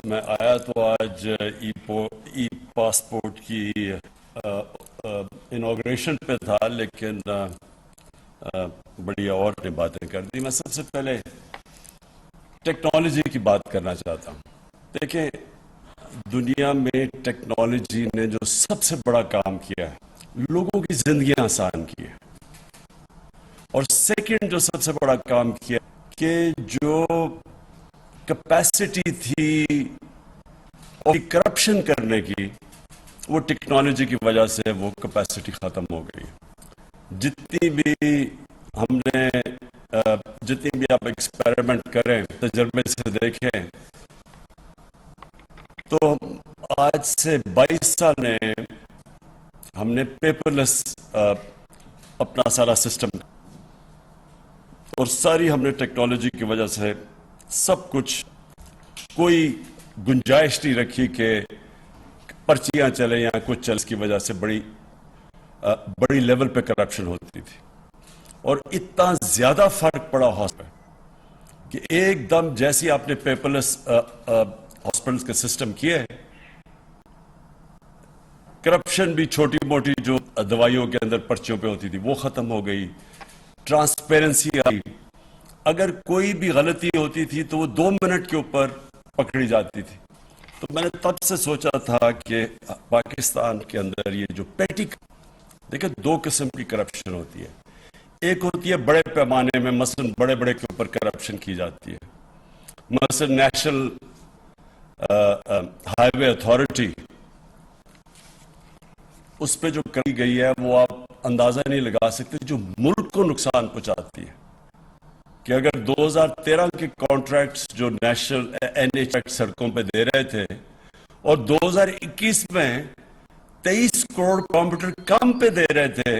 میں آیا تو آج ای پاسپورٹ کی انوگریشن پہ تھا، لیکن بڑی اور نے باتیں کر دی. میں سب سے پہلے ٹیکنالوجی کی بات کرنا چاہتا ہوں. دیکھیں، دنیا میں ٹیکنالوجی نے جو سب سے بڑا کام کیا ہے، لوگوں کی زندگیاں آسان کی ہے. اور سیکنڈ جو سب سے بڑا کام کیا کہ جو کیپیسٹی تھی اور کرپشن کرنے کی، وہ ٹیکنالوجی کی وجہ سے وہ کیپیسٹی ختم ہو گئی. جتنی بھی ہم نے جتنی بھی آپ ایکسپیریمنٹ کریں، تجربے سے دیکھیں، تو آج سے 22 سال نے ہم نے پیپر لیس اپنا سارا سسٹم، اور ساری ہم نے ٹیکنالوجی کی وجہ سے سب کچھ، کوئی گنجائش نہیں رکھی کہ پرچیاں چلیں یا کچھ چل. اس کی وجہ سے بڑی لیول پہ کرپشن ہوتی تھی، اور اتنا زیادہ فرق پڑا ہاسپٹل کہ ایک دم جیسی آپ نے پیپر لیس ہاسپٹلس کے سسٹم کیے، کرپشن بھی چھوٹی موٹی جو دوائیوں کے اندر پرچیوں پہ ہوتی تھی وہ ختم ہو گئی. ٹرانسپیرنسی آئی. اگر کوئی بھی غلطی ہوتی تھی تو وہ 2 منٹ کے اوپر پکڑی جاتی تھی. تو میں نے تب سے سوچا تھا کہ پاکستان کے اندر یہ جو دیکھیں، 2 قسم کی کرپشن ہوتی ہے. ایک ہوتی ہے بڑے پیمانے میں، مثلا بڑے بڑے کے اوپر کرپشن کی جاتی ہے. مثلا نیشنل ہائی وے اتھارٹی، اس پہ جو کری گئی ہے وہ آپ اندازہ نہیں لگا سکتے جو ملک کو نقصان پہنچاتی ہے. کہ اگر 2013 کے کانٹریکٹس جو نیشنل NH سڑکوں پہ دے رہے تھے، اور 2021 میں 23 کروڑ کمپیوٹر کم پہ دے رہے تھے،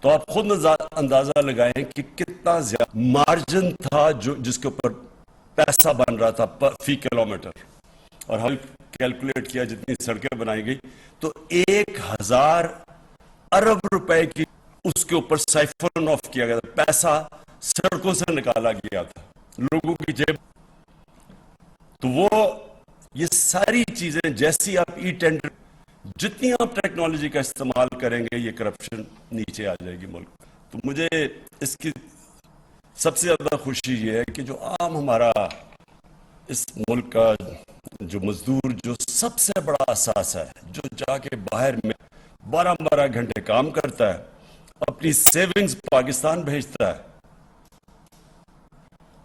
تو آپ خود اندازہ لگائیں کہ کتنا زیادہ مارجن تھا جس کے اوپر پیسہ بن رہا تھا فی کلومیٹر. اور ہم کیلکولیٹ کیا جتنی سڑکیں بنائی گئی تو 1000 ارب روپے کی اس کے اوپر سائفن آف کیا گیا تھا. پیسہ سڑکوں سے نکالا گیا تھا لوگوں کی جیب. تو وہ یہ ساری چیزیں جیسی آپ ای ٹینڈر، جتنی آپ ٹیکنالوجی کا استعمال کریں گے، یہ کرپشن نیچے آ جائے گی ملک. تو مجھے اس کی سب سے زیادہ خوشی یہ ہے کہ جو عام ہمارا اس ملک کا جو مزدور، جو سب سے بڑا اثاثہ ہے، جو جا کے باہر میں 12 گھنٹے کام کرتا ہے، اپنی سیونگز پاکستان بھیجتا ہے،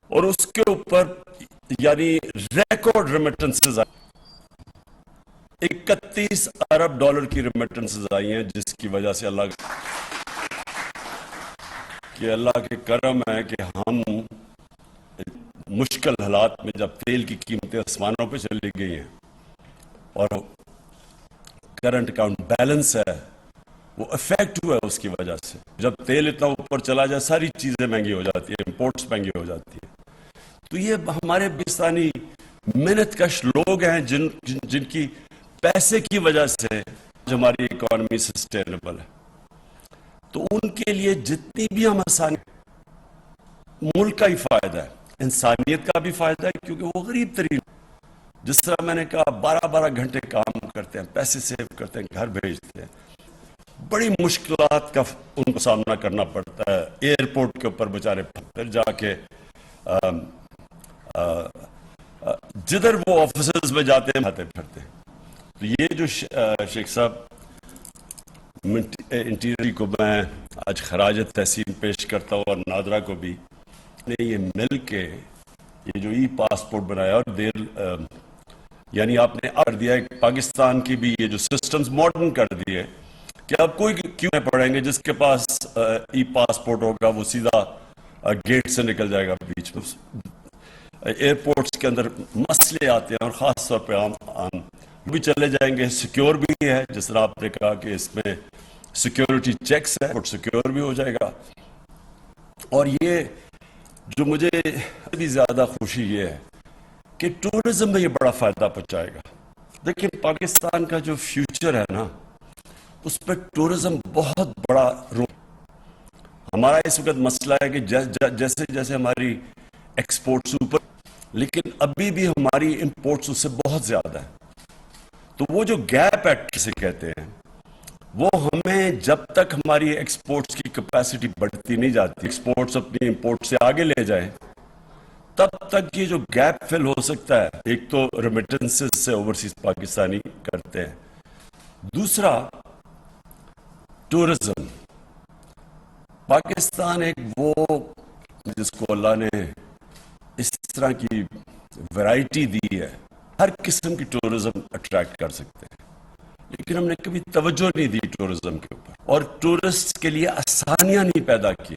اور اس کے اوپر یعنی ریکارڈ ریمیٹنسز آئی. 31 ارب ڈالر کی ریمیٹنسز آئی ہیں، جس کی وجہ سے اللہ کے کرم ہے کہ ہم مشکل حالات میں، جب تیل کی قیمتیں آسمانوں پہ چلی گئی ہیں اور کرنٹ اکاؤنٹ بیلنس ہے وہ افیکٹ ہوا ہے اس کی وجہ سے. جب تیل اتنا اوپر چلا جائے، ساری چیزیں مہنگی ہو جاتی ہیں، امپورٹس مہنگی ہو جاتی ہیں. تو یہ ہمارے پاکستانی محنت کش لوگ ہیں جن کی پیسے کی وجہ سے ہماری اکانومی سسٹینیبل ہے. تو ان کے لیے جتنی بھی ہم آسانی، ملک کا ہی فائدہ ہے، انسانیت کا بھی فائدہ ہے، کیونکہ وہ غریب ترین، جس طرح میں نے کہا 12 گھنٹے کام کرتے ہیں، پیسے سیو کرتے ہیں، گھر بھیجتے ہیں، بڑی مشکلات کا ان کو سامنا کرنا پڑتا ہے. ایئرپورٹ کے اوپر بیچارے پھر جا کے جدھر وہ آفیسز میں جاتے ہیں آتے پھرتے ہیں. تو یہ جو شیخ صاحب انٹیریئر کو میں آج خراج تحسین پیش کرتا ہوں، اور نادرا کو بھی، نے یہ مل کے یہ جو ای پاسپورٹ بنایا، اور یعنی آپ نے کر دیا ہے پاکستان کی بھی یہ جو سسٹمز ماڈرن کر دیے کہ اب کوئی کیوں نہیں پڑھیں گے، جس کے پاس ای پاسپورٹ ہوگا وہ سیدھا گیٹ سے نکل جائے گا. بیچ میں ایئرپورٹس کے اندر مسئلے آتے ہیں، اور خاص طور پہ عام بھی چلے جائیں گے. سیکیور بھی ہے، جس طرح آپ نے کہا کہ اس میں سیکیورٹی چیکس ہے، سیکیور بھی ہو جائے گا. اور یہ جو مجھے بھی زیادہ خوشی یہ ہے کہ ٹورزم میں یہ بڑا فائدہ پہنچائے گا. دیکھیں، پاکستان کا جو فیوچر ہے نا، اس پہ ٹورزم بہت بڑا رول. ہمارا اس وقت مسئلہ ہے کہ جیسے جیسے ہماری ایکسپورٹس اوپر، لیکن ابھی بھی ہماری امپورٹس اس سے بہت زیادہ ہے. تو وہ جو گیپ ہے کسے کہتے ہیں، وہ ہمیں جب تک ہماری ایکسپورٹس کی کیپیسٹی بڑھتی نہیں جاتی، ایکسپورٹس اپنی امپورٹ سے آگے لے جائیں، تب تک یہ جو گیپ فل ہو سکتا ہے. ایک تو ریمیٹنسز سے اوورسیز پاکستانی کرتے ہیں، دوسرا ٹورزم. پاکستان ایک وہ جس کو اللہ نے اس طرح کی ویرائٹی دی ہے، ہر قسم کی ٹورزم اٹریکٹ کر سکتے ہیں، لیکن ہم نے کبھی توجہ نہیں دی ٹورزم کے اوپر، اور ٹورسٹ کے لیے آسانیاں نہیں پیدا کی.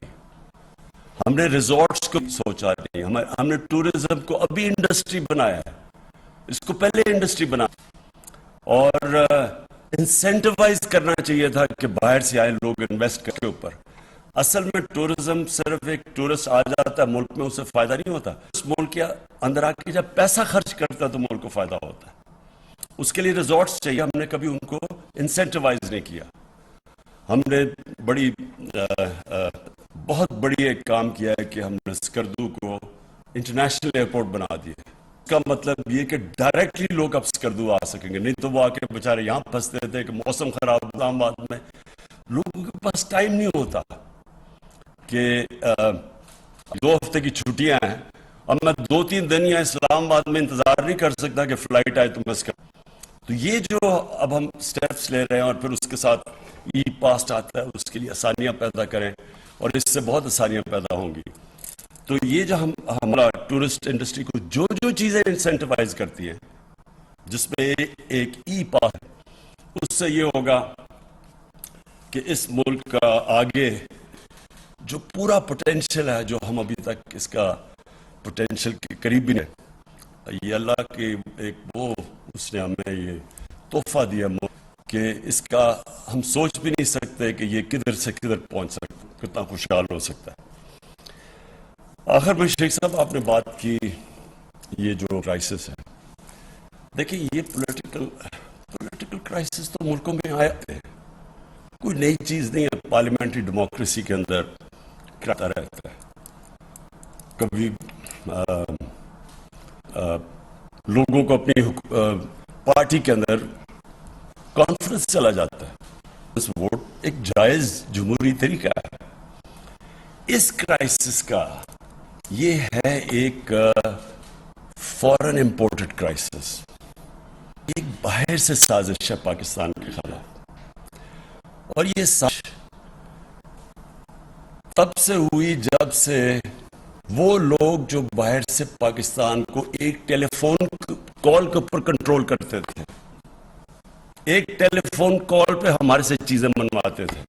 ہم نے ریزورٹس کو سوچا نہیں، ہم نے ٹورزم کو ابھی انڈسٹری بنایا ہے، اس کو پہلے انڈسٹری بنا، اور انسینٹیوائز کرنا چاہیے تھا کہ باہر سے آئے لوگ انویسٹ کے اوپر. اصل میں ٹورزم صرف ایک ٹورسٹ آ جاتا ہے ملک میں، اسے فائدہ نہیں ہوتا. اس ملک کے اندر آ کے جب پیسہ خرچ کرتا ہے تو ملک کو فائدہ ہوتا ہے. اس کے لیے ریزورٹس چاہیے، ہم نے کبھی ان کو انسینٹیوائز نہیں کیا. ہم نے بہت بڑی ایک کام کیا ہے کہ ہم نے سکردو کو انٹرنیشنل ایئرپورٹ بنا دیا. اس کا مطلب یہ کہ ڈائریکٹلی لوگ اب سکردو آ سکیں گے، نہیں تو وہ آ کے بیچارے یہاں پھنستے تھے کہ موسم خراب اسلام آباد میں. لوگوں کے پاس ٹائم نہیں ہوتا کہ 2 ہفتے کی چھٹیاں ہیں، اب میں 2-3 دن یا اسلام آباد میں انتظار نہیں کر سکتا کہ فلائٹ آئے تو بس کر. تو یہ جو اب ہم سٹیپس لے رہے ہیں، اور پھر اس کے ساتھ ای پاس آتا ہے، اس کے لیے آسانیاں پیدا کریں، اور اس سے بہت آسانیاں پیدا ہوں گی. تو یہ جو ہمارا ٹورسٹ انڈسٹری کو جو چیزیں انسینٹیوائز کرتی ہیں، جس میں ایک ای پاس ہے، اس سے یہ ہوگا کہ اس ملک کا آگے جو پورا پوٹینشیل ہے، جو ہم ابھی تک اس کا پوٹینشیل کے قریب بھی نہیں، یہ اللہ کی ایک وہ اس نے ہمیں یہ تحفہ دیا کہ اس کا ہم سوچ بھی نہیں سکتے کہ یہ کدھر سے کدھر پہنچ سکتا، کتنا خوشحال ہو سکتا ہے. آخر میں شیخ صاحب آپ نے بات کی یہ جو کرائسس ہے، دیکھیں یہ پولیٹیکل کرائسس تو ملکوں میں آئے ہیں، کوئی نئی چیز نہیں ہے. پارلیمنٹری ڈیموکریسی کے اندر کرتا رہتا ہے. کبھی لوگوں کو اپنی پارٹی کے اندر کانفرنس چلا جاتا ہے. اس ووٹ ایک جائز جمہوری طریقہ ہے. اس کرائسس کا یہ ہے ایک فورن امپورٹڈ کرائسس، ایک باہر سے سازش ہے پاکستان کے خلاف. اور یہ سازش تب سے ہوئی جب سے وہ لوگ جو باہر سے پاکستان کو ایک ٹیلی فون کال کے اوپر کنٹرول کرتے تھے، ایک ٹیلی فون کال پہ ہمارے سے چیزیں منواتے تھے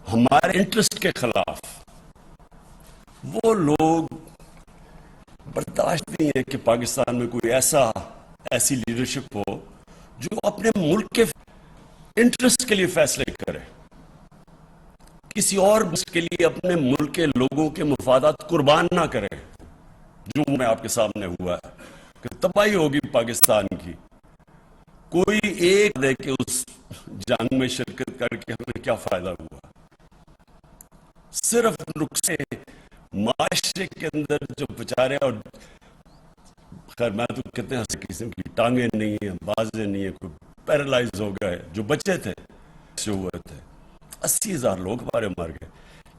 ہمارے انٹرسٹ کے خلاف، وہ لوگ برداشت نہیں ہے کہ پاکستان میں کوئی ایسی لیڈرشپ ہو جو اپنے ملک کے انٹرسٹ کے لیے فیصلے کرے، کسی اور کے لیے اپنے ملک کے لوگوں کے مفادات قربان نہ کرے. جو میں آپ کے سامنے ہوا ہے کہ تباہی ہوگی پاکستان کی، کوئی ایک دے کے اس جنگ میں شرکت کر کے ہمیں کیا فائدہ ہوا؟ صرف نقصے معاشرے کے اندر جو بیچارے، اور خیر میں تو کتنے ہنسی قسم کی ٹانگیں نہیں ہیں، بازیں نہیں ہیں، کوئی پیرالائز ہو گئے جو بچے تھے سے ہوئے تھے. 80,000 لوگ ہمارے مر گئے.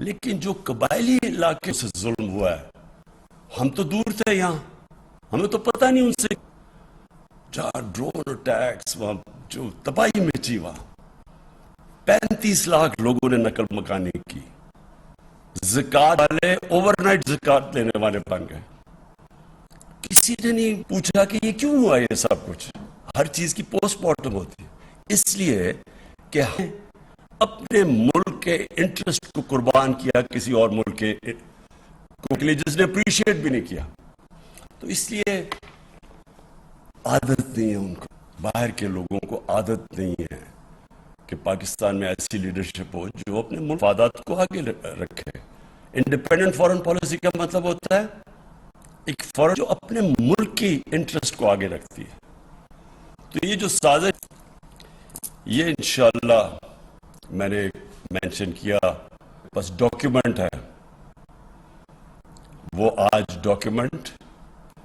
لیکن جو قبائلی علاقے سے ظلم ہوا ہے، ہم تو دور تھے یہاں، ہمیں تو پتہ نہیں ان سے جہاں ڈرون اٹیکس، وہاں جو تباہی مچی، وہاں 35 لاکھ لوگوں نے نقل مکانی کی. زکوٰۃ والے اوور نائٹ زکوٰۃ لینے والے بن گئے. کسی نے نہیں پوچھا کہ یہ کیوں ہوا. یہ سب کچھ ہر چیز کی پوسٹ مارٹم ہوتی ہے، اس لیے کہ ہم اپنے ملک کے انٹرسٹ کو قربان کیا کسی اور ملک کے لیے جس نے اپریشیٹ بھی نہیں کیا. تو اس لیے عادت نہیں ہے ان کو، باہر کے لوگوں کو عادت نہیں ہے کہ پاکستان میں ایسی لیڈرشپ ہو جو اپنے مفادات کو آگے رکھے. انڈیپینڈنٹ فارن پالیسی کا مطلب ہوتا ہے ایک فارن جو اپنے ملک کی انٹرسٹ کو آگے رکھتی ہے. تو یہ جو سازش، یہ انشاءاللہ میں نے مینشن کیا، بس ڈاکیومنٹ ہے، وہ آج ڈاکیومنٹ